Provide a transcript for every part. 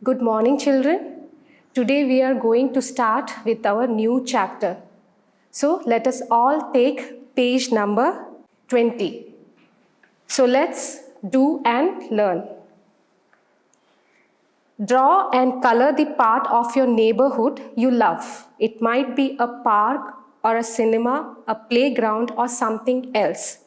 Good morning, children. Today we are going to start with our new chapter. So let us all take page number 20. So let's do and learn. Draw and color the part of your neighborhood you love. It might be a park or a cinema, a playground or something else.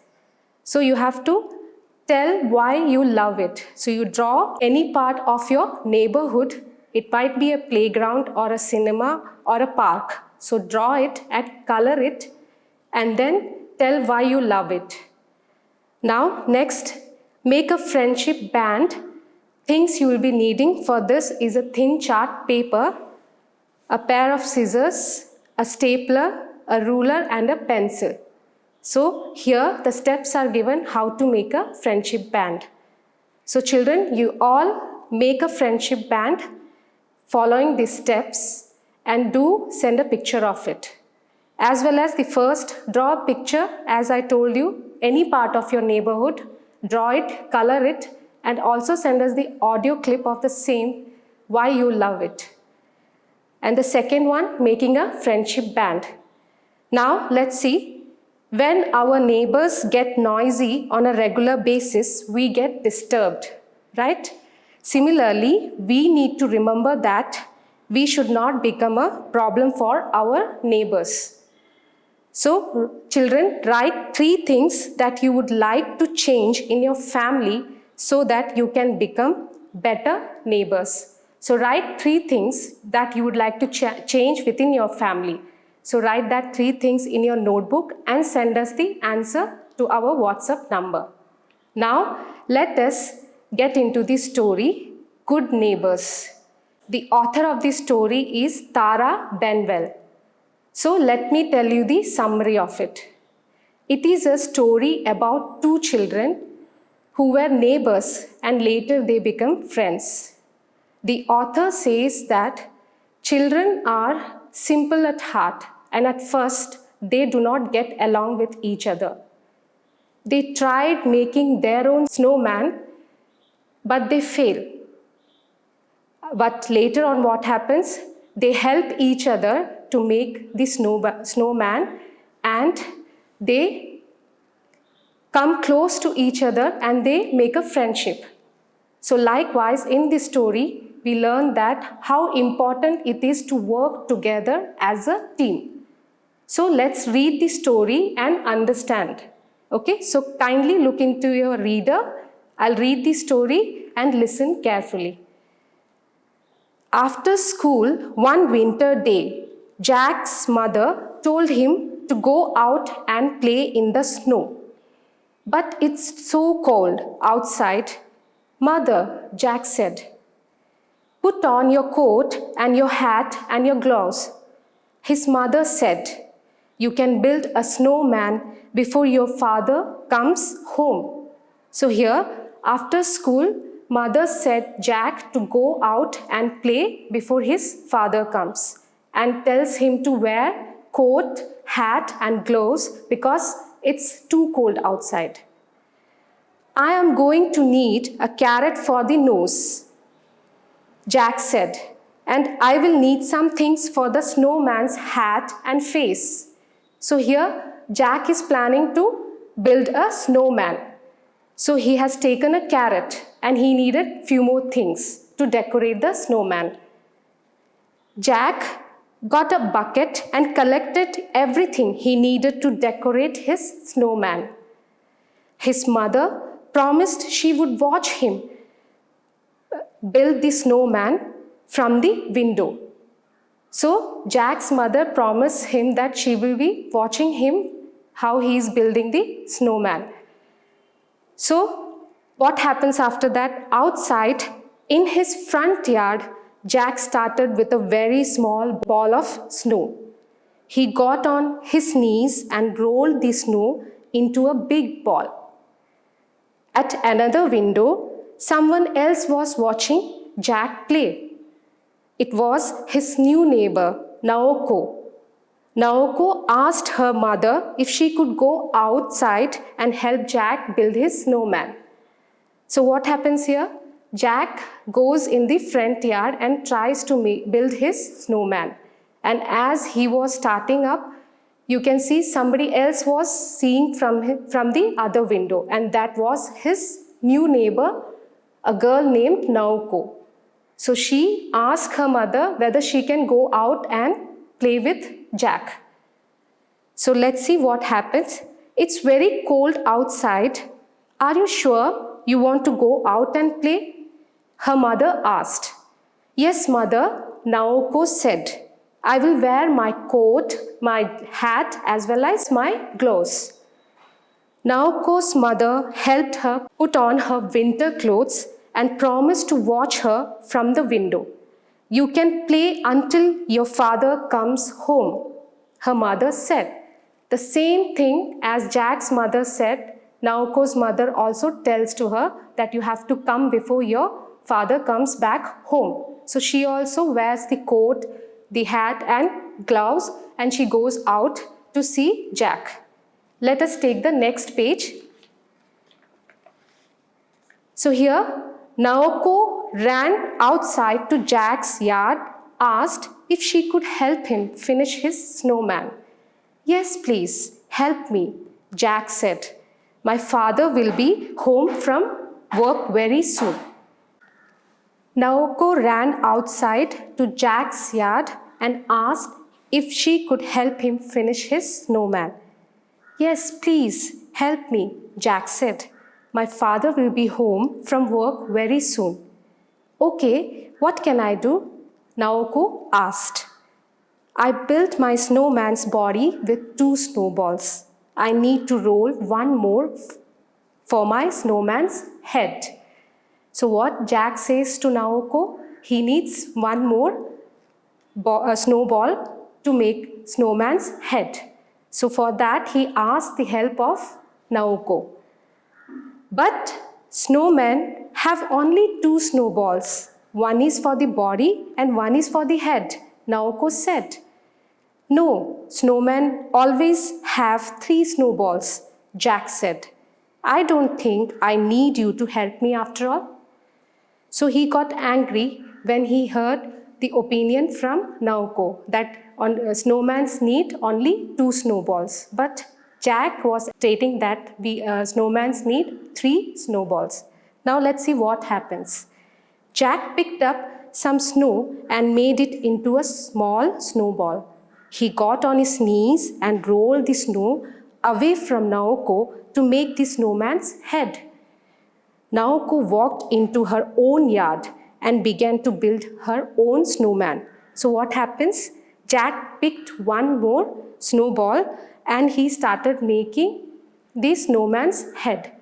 So you have to tell why you love it. So you draw any part of your neighborhood. It might be a playground or a cinema or a park. So draw it and color it and then tell why you love it. Now next, make a friendship band. Things you will be needing for this is a thin chart paper, a pair of scissors, a stapler, a ruler and a pencil. So here the steps are given how to make a friendship band. So children, you all make a friendship band following these steps and do send a picture of it. As well as the first, draw a picture as I told you, any part of your neighborhood, draw it, color it and also send us the audio clip of the same, why you love it. And the second one, making a friendship band. Now let's see. When our neighbors get noisy on a regular basis, we get disturbed, right? Similarly, we need to remember that we should not become a problem for our neighbors. So, children, write 3 things that you would like to change in your family so that you can become better neighbors. So, write 3 things that you would like to change within your family. So write that 3 things in your notebook and send us the answer to our WhatsApp number. Now let us get into the story, Good Neighbours. The author of the story is Tara Benwell. So let me tell you the summary of it. It is a story about 2 children who were neighbors and later they become friends. The author says that children are simple at heart and at first they do not get along with each other. They tried making their own snowman, but they fail. But later on what happens? They help each other to make the snowman and they come close to each other and they make a friendship. So likewise in this story, we learn that how important it is to work together as a team. So let's read the story and understand. Okay, so kindly look into your reader. I'll read the story and listen carefully. After school, one winter day, Jack's mother told him to go out and play in the snow. But it's so cold outside. Mother, Jack said, put on your coat and your hat and your gloves. His mother said, you can build a snowman before your father comes home. So here, after school, mother said Jack to go out and play before his father comes and tells him to wear coat, hat and gloves because it's too cold outside. I am going to need a carrot for the nose, Jack said, and I will need some things for the snowman's hat and face. So here, Jack is planning to build a snowman. So he has taken a carrot and he needed few more things to decorate the snowman. Jack got a bucket and collected everything he needed to decorate his snowman. His mother promised she would watch him build the snowman from the window. So Jack's mother promised him that she will be watching him how he is building the snowman. So what happens after that? Outside in his front yard, Jack started with a very small ball of snow. He got on his knees and rolled the snow into a big ball. At another window, someone else was watching Jack play. It was his new neighbor, Naoko. Naoko asked her mother if she could go outside and help Jack build his snowman. So what happens here? Jack goes in the front yard and tries to build his snowman. And as he was starting up, you can see somebody else was seeing from the other window, and that was his new neighbor, a girl named Naoko. So she asked her mother whether she can go out and play with Jack. So let's see what happens. It's very cold outside. Are you sure you want to go out and play? Her mother asked. Yes, mother, Naoko said. I will wear my coat, my hat, as well as my gloves. Naoko's mother helped her put on her winter clothes and promised to watch her from the window. You can play until your father comes home, her mother said. The same thing as Jack's mother said, Naoko's mother also tells to her that you have to come before your father comes back home. So she also wears the coat, the hat and gloves, and she goes out to see Jack. Let us take the next page. So here, Naoko ran outside to Jack's yard, asked if she could help him finish his snowman. Yes, please, help me, Jack said. My father will be home from work very soon. Naoko ran outside to Jack's yard and asked if she could help him finish his snowman. Yes, please, help me, Jack said. My father will be home from work very soon. Okay, what can I do? Naoko asked. I built my snowman's body with 2 snowballs. I need to roll one more for my snowman's head. So what Jack says to Naoko, he needs one more snowball to make snowman's head. So for that he asked the help of Naoko. But snowmen have only 2 snowballs. One is for the body and one is for the head, Naoko said. No, snowmen always have 3 snowballs, Jack said. I don't think I need you to help me after all. So he got angry when he heard the opinion from Naoko that snowmans need only 2 snowballs. But Jack was stating that snowmans need 3 snowballs. Now let's see what happens. Jack picked up some snow and made it into a small snowball. He got on his knees and rolled the snow away from Naoko to make the snowman's head. Naoko walked into her own yard and began to build her own snowman. So what happens? Jack picked one more snowball and he started making the snowman's head.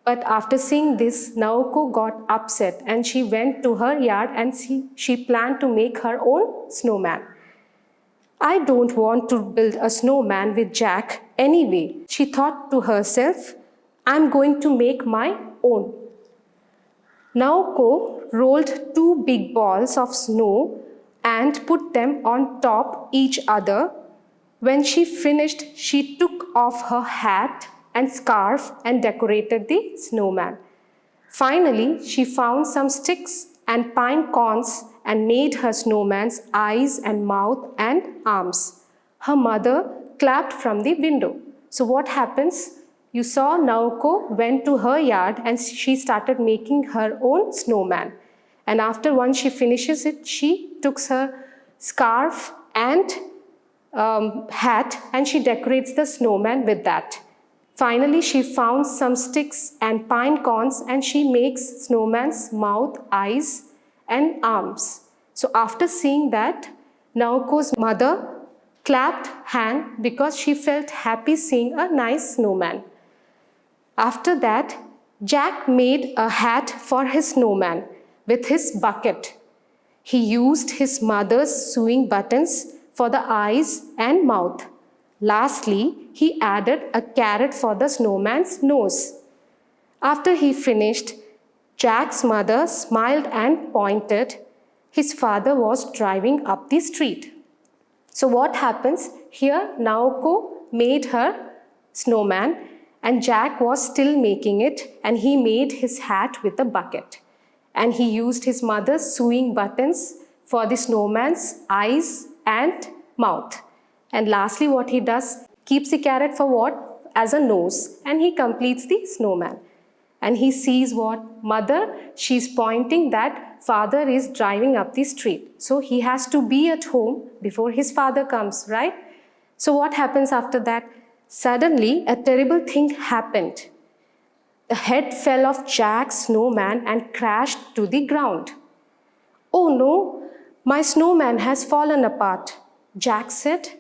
But after seeing this, Naoko got upset and she went to her yard and she planned to make her own snowman. I don't want to build a snowman with Jack anyway, she thought to herself. I'm going to make my own. Naoko rolled 2 big balls of snow and put them on top each other. When she finished, she took off her hat and scarf and decorated the snowman. Finally, she found some sticks and pine cones and made her snowman's eyes and mouth and arms. Her mother clapped from the window. So what happens? You saw Naoko went to her yard and she started making her own snowman. And after once she finishes it, she took her scarf and hat and she decorates the snowman with that. Finally, she found some sticks and pine cones and she makes snowman's mouth, eyes and arms. So after seeing that, Naoko's mother clapped hand because she felt happy seeing a nice snowman. After that, Jack made a hat for his snowman with his bucket. He used his mother's sewing buttons for the eyes and mouth. Lastly, he added a carrot for the snowman's nose. After he finished, Jack's mother smiled and pointed. His father was driving up the street. So what happens? Here, Naoko made her snowman and Jack was still making it and he made his hat with a bucket. and he used his mother's sewing buttons for the snowman's eyes and mouth. And lastly, what he does, keeps the carrot for what? As a nose, and he completes the snowman. And he sees what? Mother, she's pointing that father is driving up the street. So he has to be at home before his father comes, right? So what happens after that? Suddenly, a terrible thing happened. The head fell off Jack's snowman and crashed to the ground. Oh no, my snowman has fallen apart, Jack said,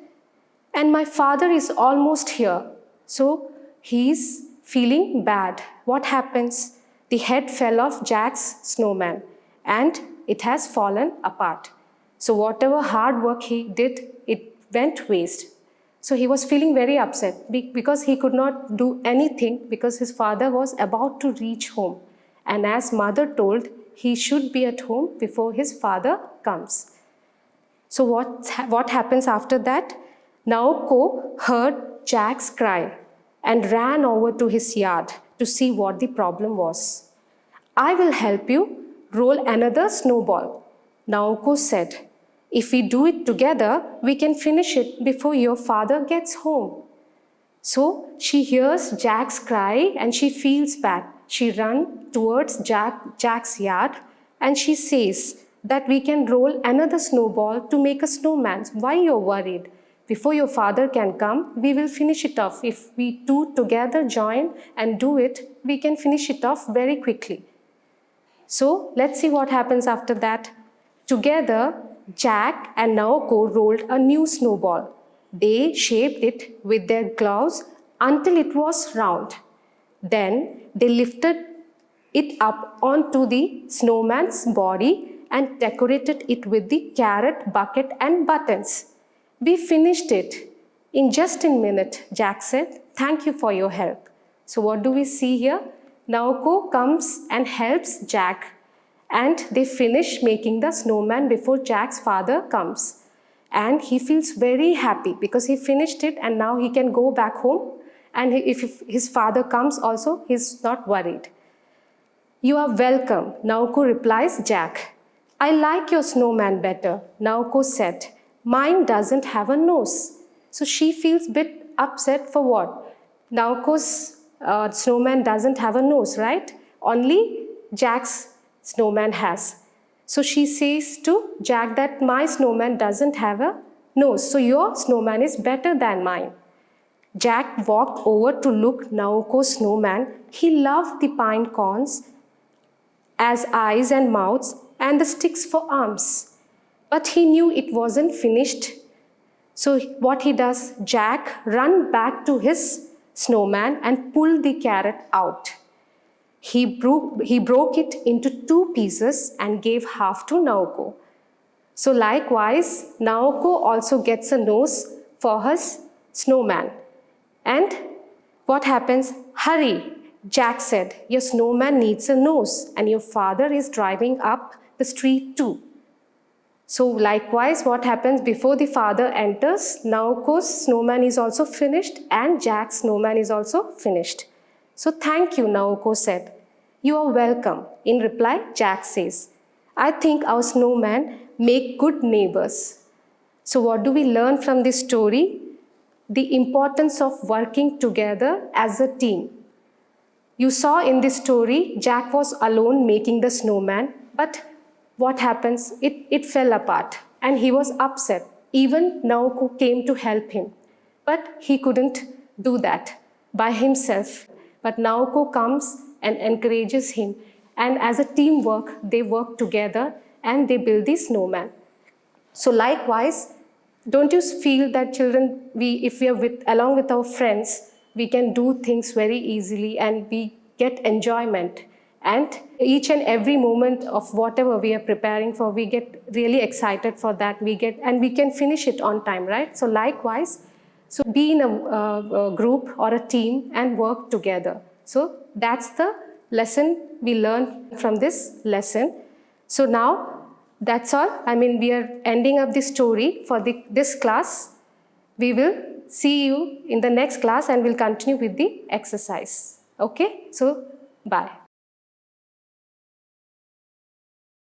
and my father is almost here. So he's feeling bad. What happens? The head fell off Jack's snowman and it has fallen apart. So whatever hard work he did, it went waste. So he was feeling very upset because he could not do anything because his father was about to reach home. And as mother told, he should be at home before his father comes. So what happens after that? Naoko heard Jack's cry and ran over to his yard to see what the problem was. I will help you roll another snowball, Naoko said. If we do it together, we can finish it before your father gets home. So she hears Jack's cry and she feels bad. She runs towards Jack's yard and she says that we can roll another snowball to make a snowman. Why you're worried? Before your father can come, we will finish it off. If we two together join and do it, we can finish it off very quickly. So let's see what happens after that. Together, Jack and Naoko rolled a new snowball. They shaped it with their gloves until it was round. Then they lifted it up onto the snowman's body and decorated it with the carrot, bucket and buttons. We finished it in just a minute, Jack said. Thank you for your help. So what do we see here? Naoko comes and helps Jack and they finish making the snowman before Jack's father comes. And he feels very happy because he finished it and now he can go back home. And if his father comes also, he's not worried. You are welcome, Naoko replies Jack. I like your snowman better, Naoko said. Mine doesn't have a nose. So she feels a bit upset for what? Naoko's snowman doesn't have a nose, right? Only Jack's snowman has. So she says to Jack that my snowman doesn't have a nose. So your snowman is better than mine. Jack walked over to look Naoko's snowman. He loved the pine cones as eyes and mouths and the sticks for arms. But he knew it wasn't finished. So what he does, Jack ran back to his snowman and pulled the carrot out. He broke it into 2 pieces and gave half to Naoko. So likewise, Naoko also gets a nose for her snowman. And what happens? Hurry, Jack said. Your snowman needs a nose and your father is driving up the street too. So likewise, what happens before the father enters, Naoko's snowman is also finished and Jack's snowman is also finished. So thank you, Naoko said. You are welcome. In reply, Jack says, I think our snowmen make good neighbors. So what do we learn from this story? The importance of working together as a team. You saw in this story, Jack was alone making the snowman, but what happens? It fell apart and he was upset. Even Naoko came to help him, but he couldn't do that by himself. But Naoko comes and encourages him, and as a teamwork, they work together and they build the snowman. So likewise, don't you feel that children, if we are along with our friends, we can do things very easily and we get enjoyment. And each and every moment of whatever we are preparing for, we get really excited for that. We can finish it on time, right? So likewise, so be in a group or a team and work together. So that's the lesson we learned from this lesson. So now that's all. We are ending up the story for this class. We will see you in the next class and we'll continue with the exercise. Okay? So bye.